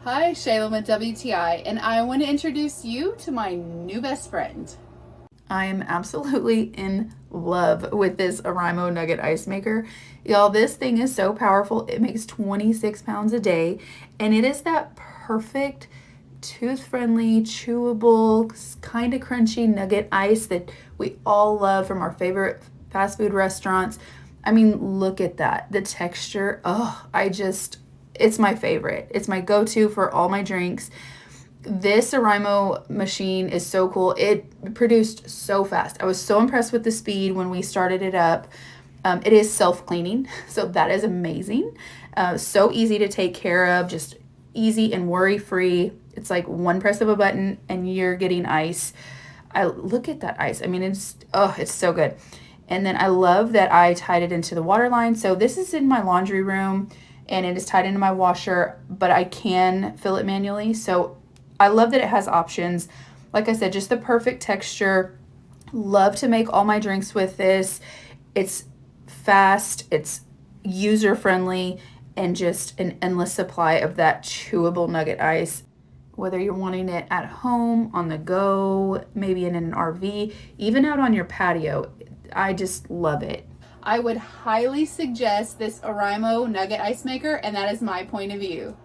Hi, Shayla with WTI, and I want to introduce you to my new best friend. I am absolutely in love with this Oraimo Nugget Ice Maker. Y'all, this thing is so powerful. It makes 26 pounds a day, and it is that perfect tooth-friendly, chewable, kind of crunchy nugget ice that we all love from our favorite fast food restaurants. I mean, look at that. The texture, it's my favorite. It's my go-to for all my drinks. This Oraimo machine is so cool. It produced so fast. I was so impressed with the speed when we started it up. It is self-cleaning, so that is amazing. So easy to take care of, just easy and worry-free. It's like one press of a button and you're getting ice. I look at that ice. I mean, it's so good. And then I love that I tied it into the water line. So this is in my laundry room and it is tied into my washer, but I can fill it manually. So I love that it has options. Like I said, just the perfect texture. Love to make all my drinks with this. It's fast, it's user friendly, and just an endless supply of that chewable nugget ice. Whether you're wanting it at home, on the go, maybe in an RV, even out on your patio, I just love it. I would highly suggest this Oraimo Nugget Ice Maker, and that is my point of view.